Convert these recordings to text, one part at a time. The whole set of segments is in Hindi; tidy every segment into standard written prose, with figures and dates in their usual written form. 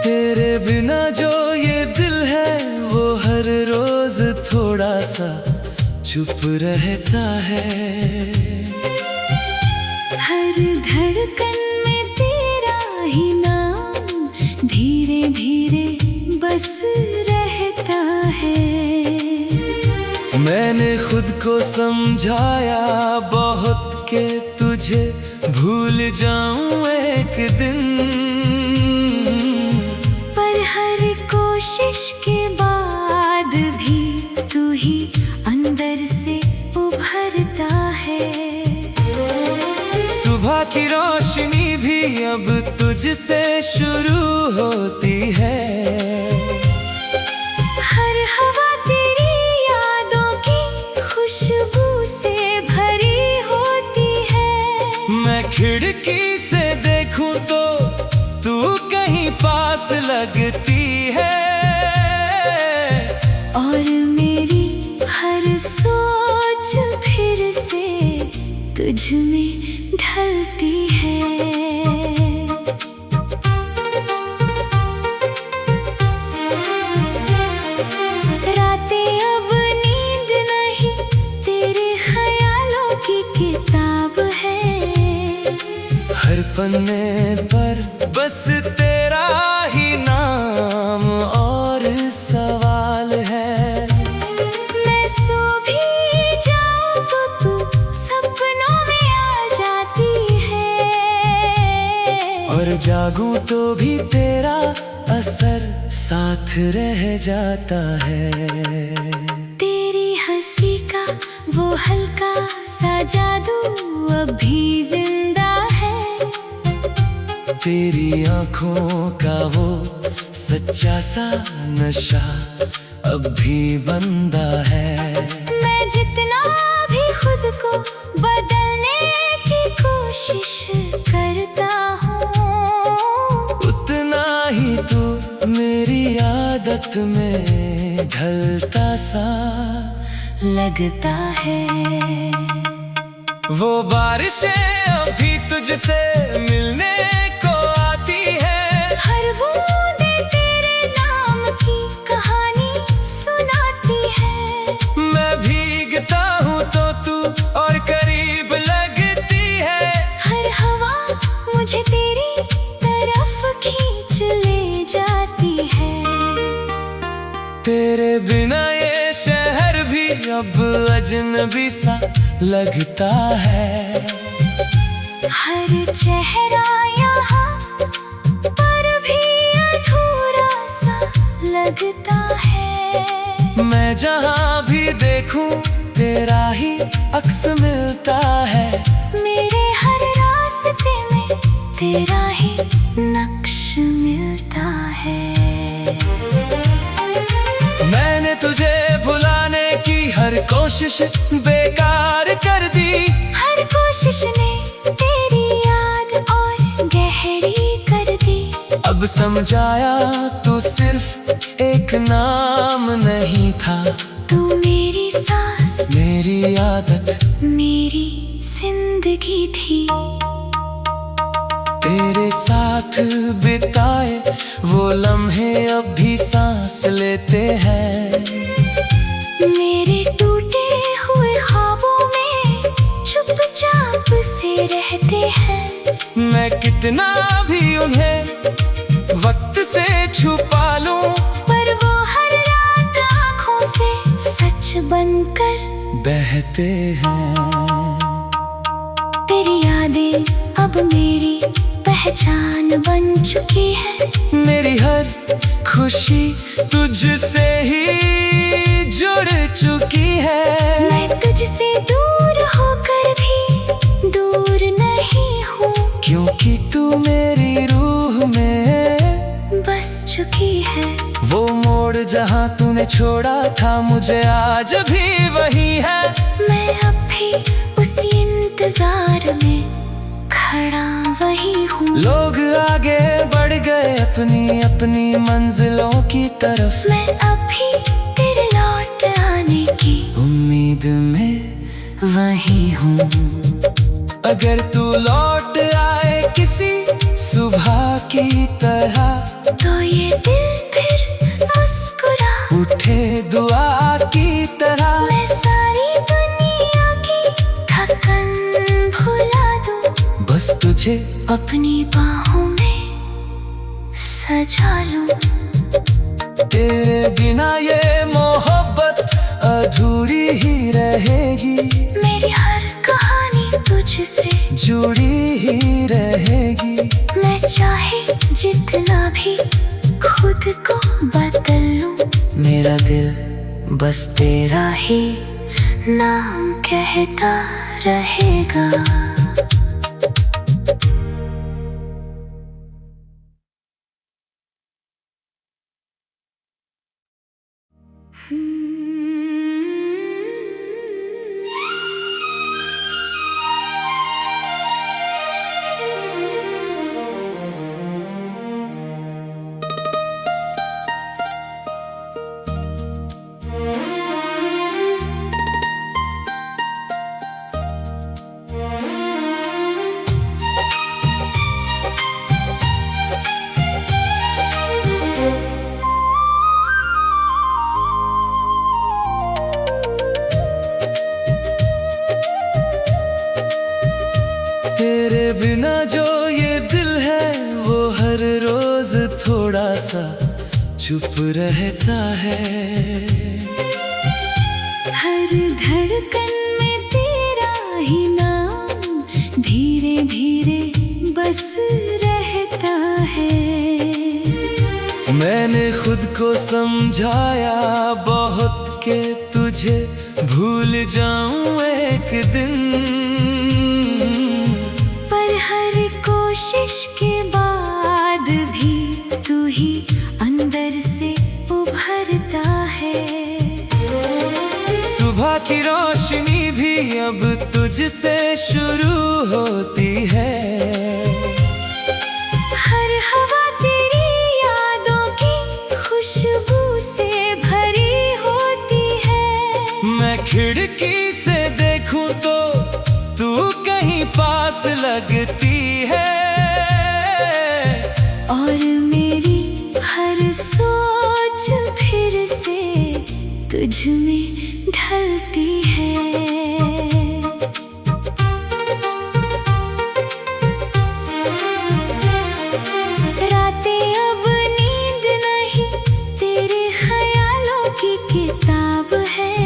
तेरे बिना जो ये दिल है वो हर रोज थोड़ा सा चुप रहता है। हर धड़कन में तेरा ही नाम धीरे धीरे बस रहता है। मैंने खुद को समझाया बहुत के तुझे भूल जाऊं एक दिन, हर कोशिश के बाद भी तू ही अंदर से उभरता है। सुबह की रोशनी भी अब तुझसे शुरू होती है। हर हवा तेरी यादों की खुशबू से भरी होती है। मैं खिड़की से देखूं तो तू कहीं पास लगती है, और मेरी हर सोच फिर से तुझ में ढलती है। रातें अब नींद नहीं तेरे ख्यालों की किताब है। हर पन्ने पर बस तेरा ही नाम और सवाल है। मैं सो भी जाऊं तो तू सपनों में आ जाती है, और जागूं तो भी तेरा असर साथ रह जाता है। तेरी हंसी का वो हल्का सा जादू अभी जिंदा है। तेरी आँखों का वो सच्चा सा नशा अब भी बंदा है। मैं जितना भी खुद को बदलने की कोशिश करता हूँ, उतना ही तू मेरी आदत में ढलता सा लगता है। वो बारिशें अभी तुझसे मिलने को आती है। हर बूंदे तेरे नाम की कहानी सुनाती है। मैं भीगता हूँ तो तू और करीब लगती है। हर हवा मुझे तेरी तरफ खींच ले जाती है। तेरे बिना ये शहर भी अब अजनबी सा लगता है। हर चेहरा यहाँ पर भी अधूरा सा लगता है। मैं जहाँ भी देखूं तेरा ही अक्स मिलता है। मेरे हर रास्ते में तेरा ही नक्श मिलता है। मैंने तुझे भुलाने की हर कोशिश बेकार कर दी। हर कोशिश ने तेरी याद और गहरी कर दी। अब समझाया तू सिर्फ एक नाम नहीं था। तू मेरी सांस, मेरी आदत, मेरी जिंदगी थी। तेरे साथ बिताए वो लम्हे अब भी सांस लेते हैं। मेरे टूटे हुए ख्वाबों में चुपचाप से रहते हैं। मैं कितना भी उन्हें वक्त से छुपा लूं, पर वो हर रात आँखों से सच बनकर बहते हैं। तेरी यादें अब मेरी पहचान बन चुकी है। मेरी हर खुशी तुझसे ही जुड़ चुकी है। मैं तुझसे दूर होकर भी जहाँ तूने छोड़ा था मुझे आज भी वही है। मैं अब भी उसी इंतजार में खड़ा वही हूँ। लोग आगे बढ़ गए अपनी अपनी मंजिलों की तरफ। मैं अब भी तेरे लौट आने की उम्मीद में वही हूँ। अगर तू लौट आए किसी सुबह की तरह तो ये दिल फिर मुस्कुरा उठे दुआ की तरह। मैं सारी दुनिया की थकन भुला दूं, बस तुझे अपनी बाहों में सजा लूं। तेरे बिना ये मोहब्बत अधूरी ही रहेगी। मेरी हर कहानी तुझसे जुड़ी ही रहेगी। मैं चाहे जितना भी खुद को बदल लूं, मेरा दिल बस तेरा ही नाम कहता रहेगा। तेरे बिना जो ये दिल है वो हर रोज थोड़ा सा चुप रहता है। हर धड़कन में तेरा ही नाम धीरे धीरे बस रहता है। मैंने खुद को समझाया बहुत के तुझे भूल जाऊं एक दिन। पर हर कोशिश के बाद भी तू ही अंदर से उभरता है। सुबह की रोशनी भी अब तुझसे शुरू होती है। हर हवा तेरी यादों की खुशबू से भरी होती है। मैं खिड़की से देखूं तो तू कहीं पास लगती है। और मेरी हर सोच फिर से तुझ में ढलती है। रातें अब नींद नहीं तेरे ख्यालों की किताब है।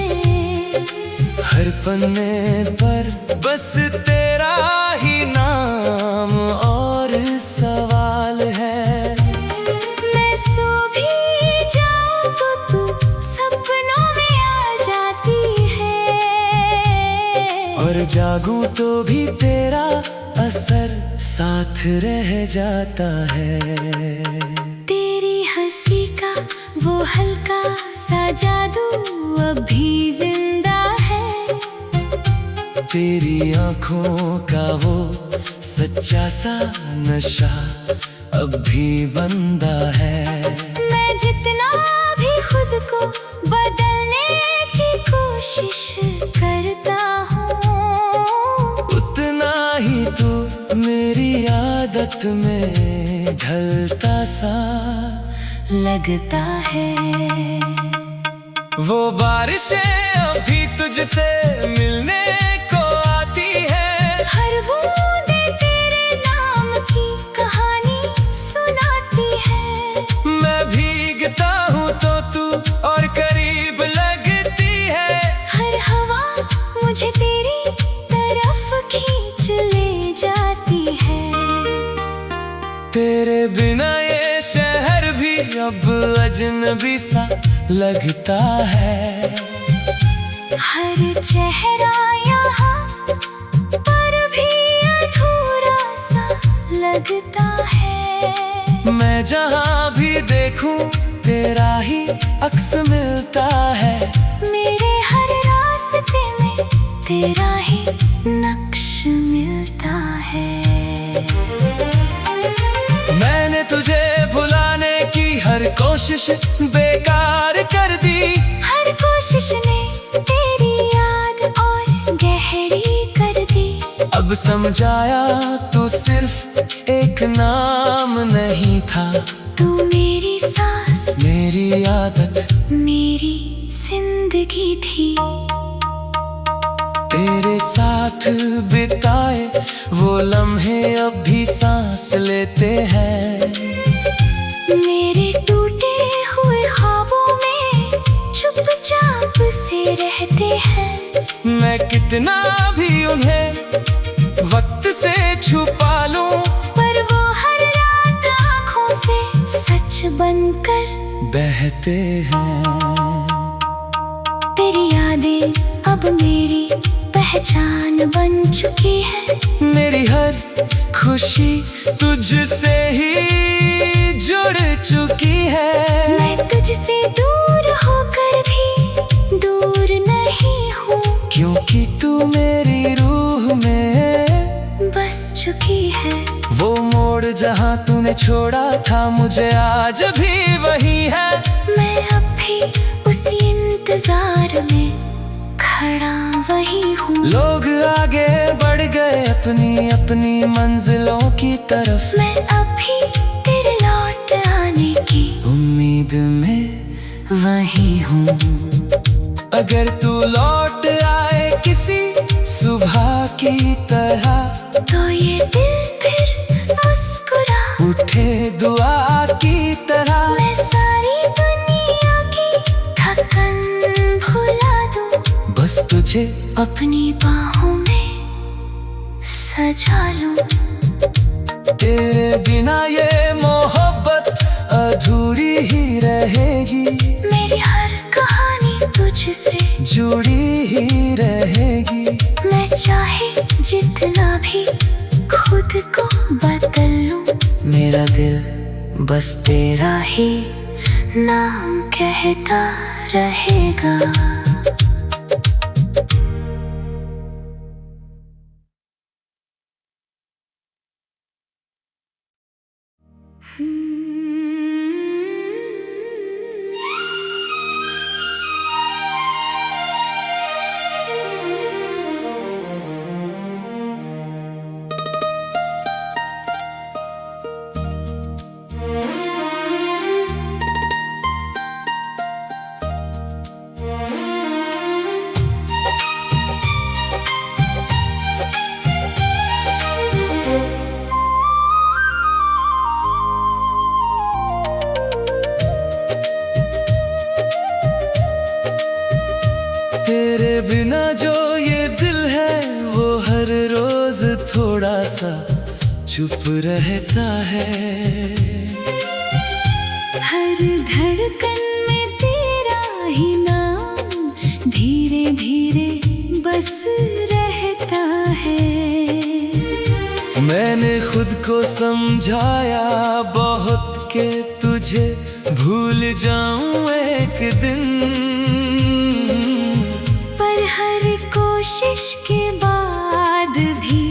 हर पन्ने पर बस तेरा ही नाम और सवाल है। मैं सो भी जाऊं तो तू सपनों में आ जाती है। और जागूं तो भी तेरा असर साथ रह जाता है। तेरी हंसी का वो हल्का सा जादू अब भी जिंदा है। तेरी आँखों का वो सच्चा सा नशा अब भी बंदा है। मैं जितना भी खुद को बदलने की कोशिश करता हूँ, उतना ही तू मेरी आदत में ढलता सा लगता है। वो बारिशें अभी तुझसे मिलने को आती है। हर बूंदे तेरे नाम की कहानी सुनाती है। मैं भीगता हूँ तो तू और करीब लगती है। हर हवा मुझे तेरी तरफ खींच ले जाती है। तेरे बिना ये शहर भी अब अजनबी सा लगता है। हर चेहरा यहाँ पर भी अधूरा सा लगता है। मैं जहाँ भी देखूं तेरा ही अक्स मिलता है। मेरे हर रास्ते में तेरा ही नक्श मिलता है। मैंने तुझे भुलाने की हर कोशिश बेकार कर दी। हर कोशिश ने तेरी याद और गहरी कर दी। अब समझाया तू सिर्फ एक नाम नहीं था। तू मेरी सांस, मेरी आदत, मेरी जिंदगी थी। तेरे साथ बिताए वो लम्हे अब भी सांस लेते हैं। मेरे टूटे हुए ख्वाबों में चुपचाप से रहते हैं। मैं कितना भी उन्हें वक्त से छुपा लूं, पर वो हर रात आँखों से सच बनकर बहते हैं। तेरी यादें अब मेरी पहचान बन चुकी है। मेरी हर खुशी तुझसे ही जुड़ चुकी है। मैं तुझसे दूर होकर भी दूर नहीं हूँ, क्योंकि तू मेरी रूह में बस चुकी है। वो मोड़ जहाँ तूने छोड़ा था, मुझे आज भी वही है। मैं अब भी उसी इंतजार में खड़ा वही हूँ। लोग आगे बढ़ गए अपनी अपनी मंजिलों की तरफ। मैं अब भी तेरे लौट आने की उम्मीद में वही हूँ। अगर तू लौट आए किसी सुबह की तरह, तो ये दिल फिर मुस्कुरा उठे दुआ की तरह। मैं सारी दुनिया की थकन भुला दूं, बस तुझे अपनी बाहों में सजा लूं। तेरे बिना ये मोहब्बत अधूरी ही रहेगी। मेरी हर कहानी तुझसे जुड़ी ही रहेगी। मैं चाहे जितना भी खुद को बदल लूं, मेरा दिल बस तेरा ही नाम कहता रहेगा। तेरे बिना जो ये दिल है, वो हर रोज थोड़ा सा चुप रहता है। हर धड़कन में तेरा ही नाम धीरे धीरे बस रहता है। मैंने खुद को समझाया बहुत के तुझे भूल जाऊं एक दिन, पर हर कोशिश के बाद भी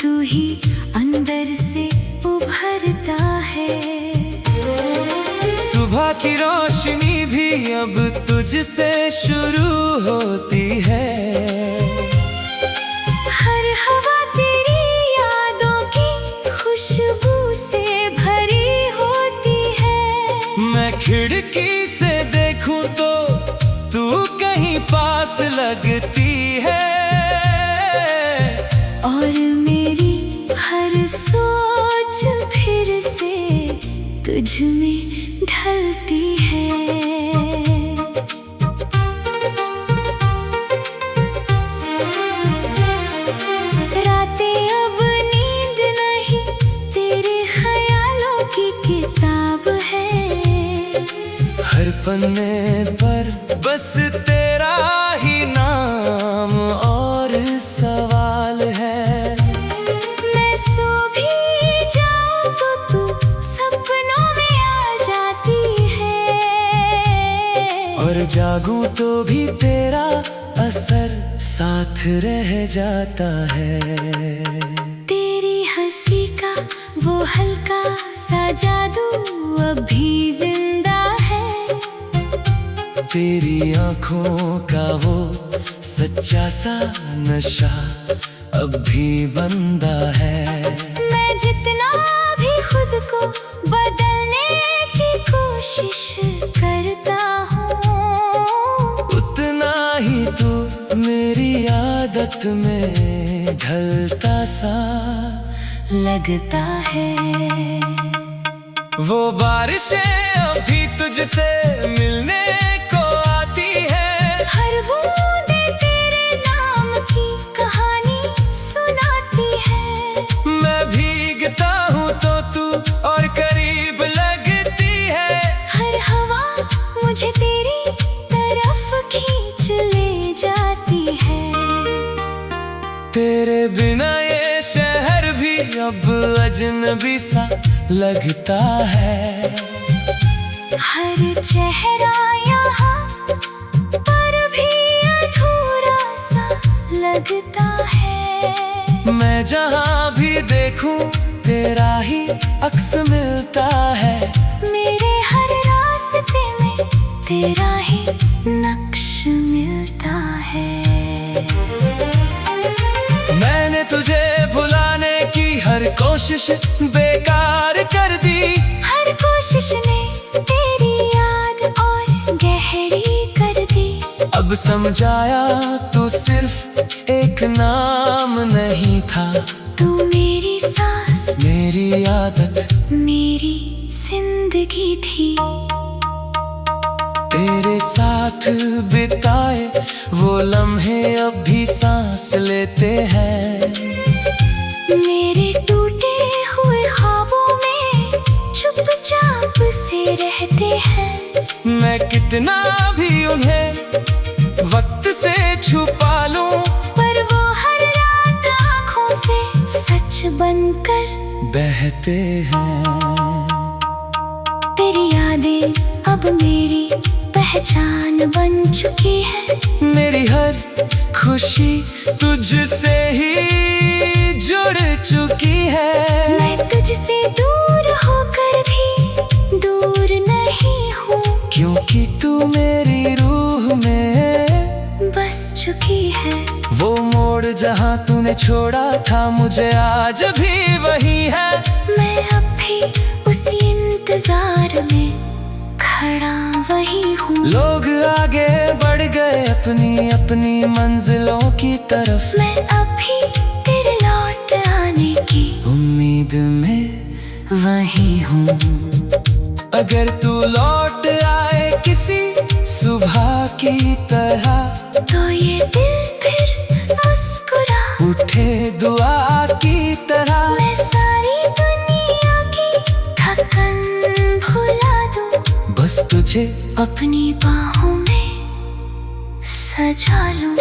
तू ही अंदर से उभरता है। सुबह की रोशनी भी अब तुझसे शुरू होती है। हर हवा तेरी यादों की खुशबू से भरी होती है। मैं खिड़की से देखूं तो तू कहीं पास लगती है। और मेरी हर सोच फिर से तुझ में ढलती है। रातें अब नींद नहीं, तेरे ख्यालों की किताब है। हर पन्ने पर बस तेरा ही नाम और सवाल है। मैं सो भी जाऊं तो तू सपनों में आ जाती है। जागूं तो भी तेरा असर साथ रह जाता है। तेरी हंसी का वो हल्का सा जादू अभी जिंदा है। तेरी आंखों का वो सच्चा सा नशा अब भी बंदा है। मैं जितना भी खुद को बदलने की कोशिश करता हूँ, उतना ही तू मेरी आदत में ढलता सा लगता है। वो बारिशें अभी तुझसे मिलने को आती है। हर बूंदे तेरे नाम की कहानी सुनाती है। मैं भीगता हूँ तो तू और करीब लगती है। हर हवा मुझे तेरी तरफ खींच ले जाती है। तेरे बिना ये शहर भी अब अजनबी सा लगता है। हर चेहरा यहाँ पर भी अधूरा सा लगता है। मैं जहाँ भी देखूं तेरा ही अक्स मिलता है। मेरे हर रास्ते में तेरा ही नक्श मिलता है। मैंने तुझे भुलाने की हर कोशिश बेकार कर दी। हर कोशिश ने तेरी याद और गहरी कर दी। अब समझाया तू सिर्फ एक नाम नहीं था। तू मेरी सांस, मेरी आदत, मेरी जिंदगी थी। तेरे साथ बिताए वो लम्हे अब भी सांस लेते हैं। मेरे टूटे हुए ख्वाबों में चुपचाप से रहते हैं। मैं कितना भी उन्हें वक्त से छुपा लूं, पर वो हर रात आँखों से सच बनकर बहते हैं। तेरी यादें अब मेरी पहचान बन चुकी है। मेरी हर खुशी तुझसे ही जुड़ चुकी है। मैं तुझसे दूर होकर भी दूर नहीं हूँ, क्योंकि तू मेरी रूह में बस चुकी है। वो मोड़ जहाँ तूने छोड़ा था मुझे आज भी वही है। मैं अब भी उसी इंतजार में खड़ा वही हूँ। लोग आगे बढ़ गए अपनी अपनी मंजिलों की तरफ। मैं अब भी तेरे लौट आने की उम्मीद में वही हूँ। अगर तू लौट आए किसी सुबह की तरह, तो ये दिल फिर मुस्कुरा उठे दुआ की तरह। मैं सारी दुनिया की थकन भुला दूँ, बस तुझे अपनी बाहों में सजा लूं।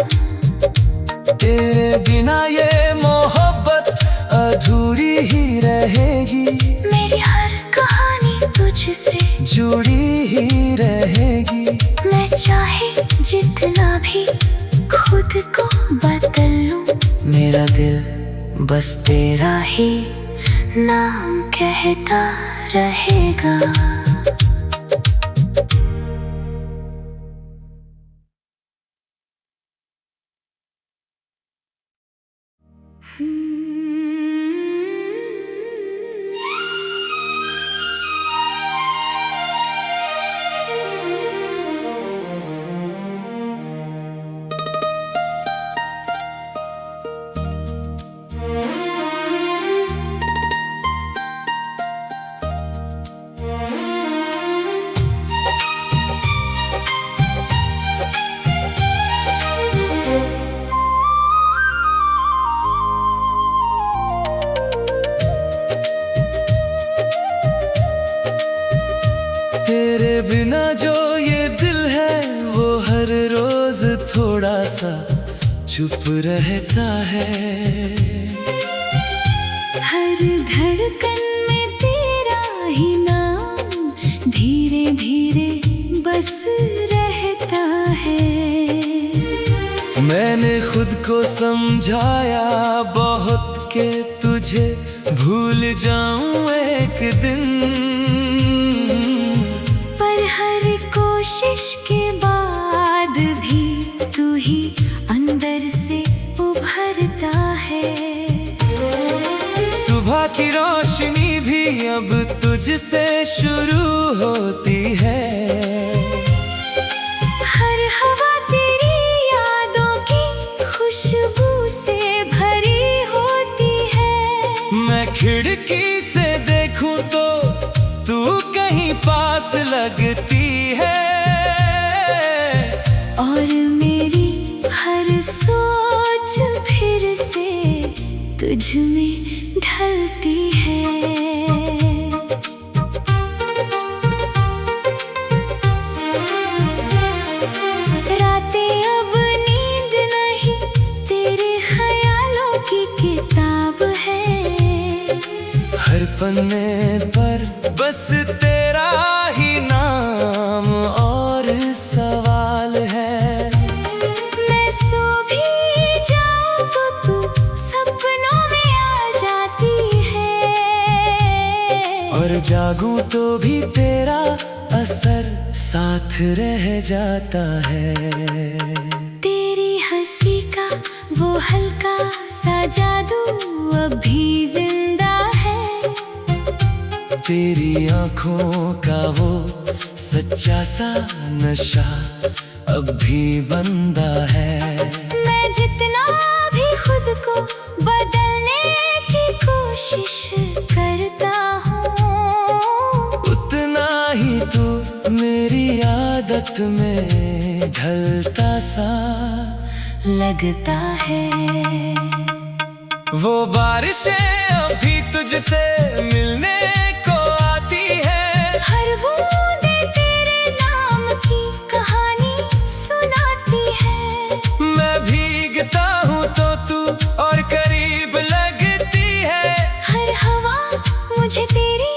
तेरे बिना ये मोहब्बत अधूरी ही रहेगी। मेरी हर कहानी तुझसे जुड़ी ही रहेगी। मैं चाहे जितना भी खुद को बदल लूं, मेरा दिल बस तेरा ही नाम कहता रहेगा। तेरे बिना जो ये दिल है वो हर रोज थोड़ा सा चुप रहता है। हर धड़कन में तेरा ही नाम धीरे धीरे बस रहता मैंने खुद को समझाया बहुत के तुझे भूल जाऊं एक दिन, पर हर कोशिश के बाद भी तू ही अंदर से उभरता है। सुबह की रोशनी भी अब तुझसे शुरू होती है। हर हवा तेरी यादों की खुशबू से भरी होती है। मैं खिड़की से देखूं तो तू कहीं पास लगती है, और मेरी हर सोच फिर से तुझ में ढलती है। रातें अब नींद नहीं, तेरे ख्यालों की किताब है। हर पन्ने पर बस तेरा ही नाम और सवाल है। मैं सो भी जाऊं तो तू सपनों में आ जाती है, और जागूं तो भी तेरा असर साथ रह जाता है। तेरी हंसी का वो हल्का सा जादू अभी जिंदा है। तेरी आँखों का वो सच्चा सा नशा अब भी बंदा है। मैं जितना भी खुद को बदलने की कोशिश करता हूँ, उतना ही तू मेरी आदत में ढलता सा लगता है। वो बारिशें अभी तुझसे मिलने को आती है। हर बूंदे तेरे नाम की कहानी सुनाती है। मैं भीगता हूँ तो तू और करीब लगती है। हर हवा मुझे तेरी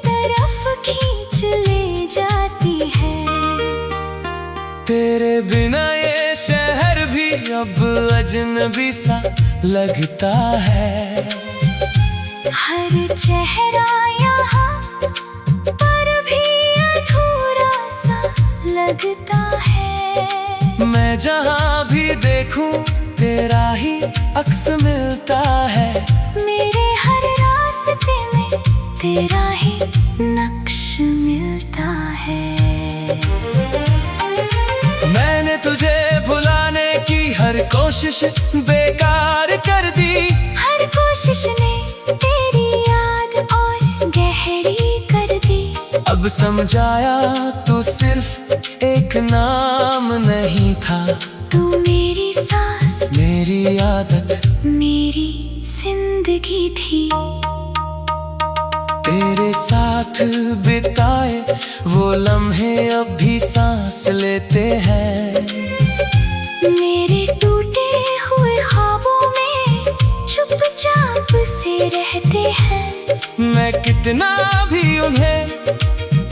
तरफ खींच ले जाती है। तेरे बिना ये शहर भी अब अजनबी सा लगता है। हर चेहरा यहाँ पर भी अधूरा सा लगता है। मैं जहाँ भी देखूं तेरा ही अक्स मिलता है। मेरे हर रास्ते में तेरा ही नक्श मिलता है। मैंने तुझे भुलाने की हर कोशिश बेकार कर दी। हर कोशिश ने तेरी याद और गहरी कर दी। अब समझाया तू सिर्फ एक नाम नहीं था। तू मेरी सांस, मेरी आदत, मेरी जिंदगी थी। तेरे साथ बिताए वो लम्हे अब भी सांस लेते हैं। मेरे टूटे हुए ख्वाबों में चुपचाप से रहते हैं। मैं कितना भी उन्हें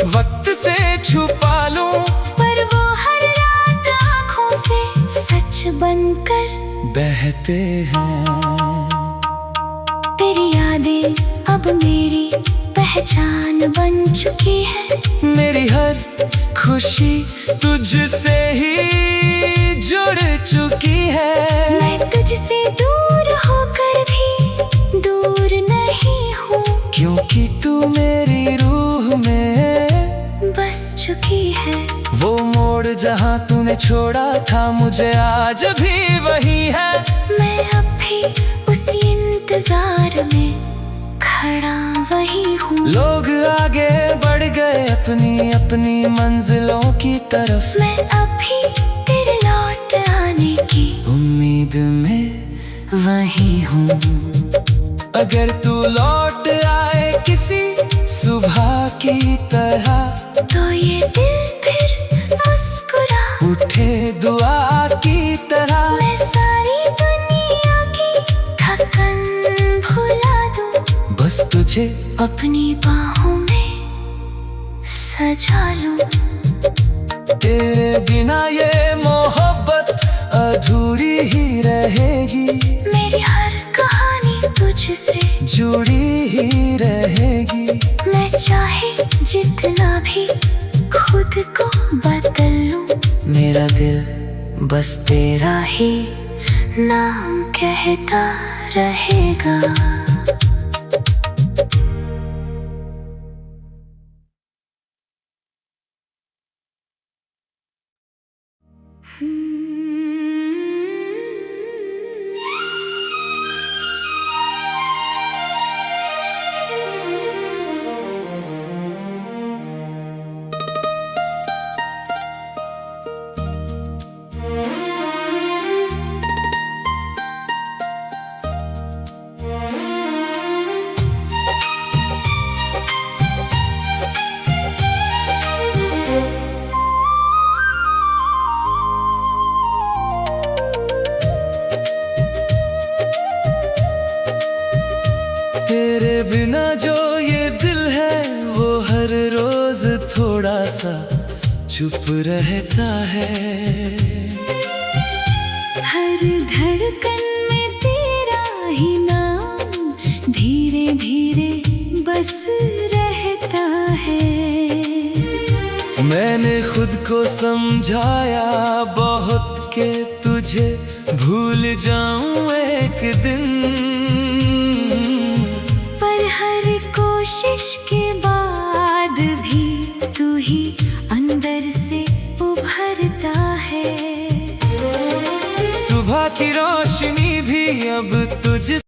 वक्त से छुपा लूं, पर वो हर रात आँखों से सच बनकर बहते हैं। तेरी यादें अब मेरी पहचान बन चुकी है। मेरी हर खुशी तुझसे ही जुड़ चुकी है। मैं तुझसे दूर होकर भी दूर नहीं हूँ, क्योंकि तू मेरी रूह में बस चुकी है। वो मोड़ जहाँ तूने छोड़ा था मुझे आज भी वही है। मैं अब भी उसी इंतजार में खड़ा वही हूँ। लोग आगे बढ़ गए अपनी अपनी मंजिलों की तरफ। मैं अब भी तेरे लौट आने की उम्मीद में वही हूँ। अगर तू लौट आए किसी सुबह की तरह, तो ये दिल फिर मुस्कुरा उठे दुआ की तरह। मैं सारी दुनिया की थकन भुला दूँ, बस तुझे अपनी बाहों में सजा लूं। तेरे बिना ये मोहब्बत अधूरी ही रहेगी, मेरी हर कहानी तुझसे जुड़ी ही रहेगी। मैं चाहे जितना भी खुद को बदल लूं, मेरा दिल बस तेरा ही नाम कहता रहेगा। तेरे बिना जो ये दिल है वो हर रोज थोड़ा सा चुप रहता है। हर धड़कन में तेरा ही नाम धीरे धीरे बस रहता है। मैंने खुद को समझाया बहुत के तुझे भूल जाऊं एक दिन, पर हर कोशिश के बाद भी तू ही अंदर से उभरता है। सुबह की रोशनी भी अब तुझ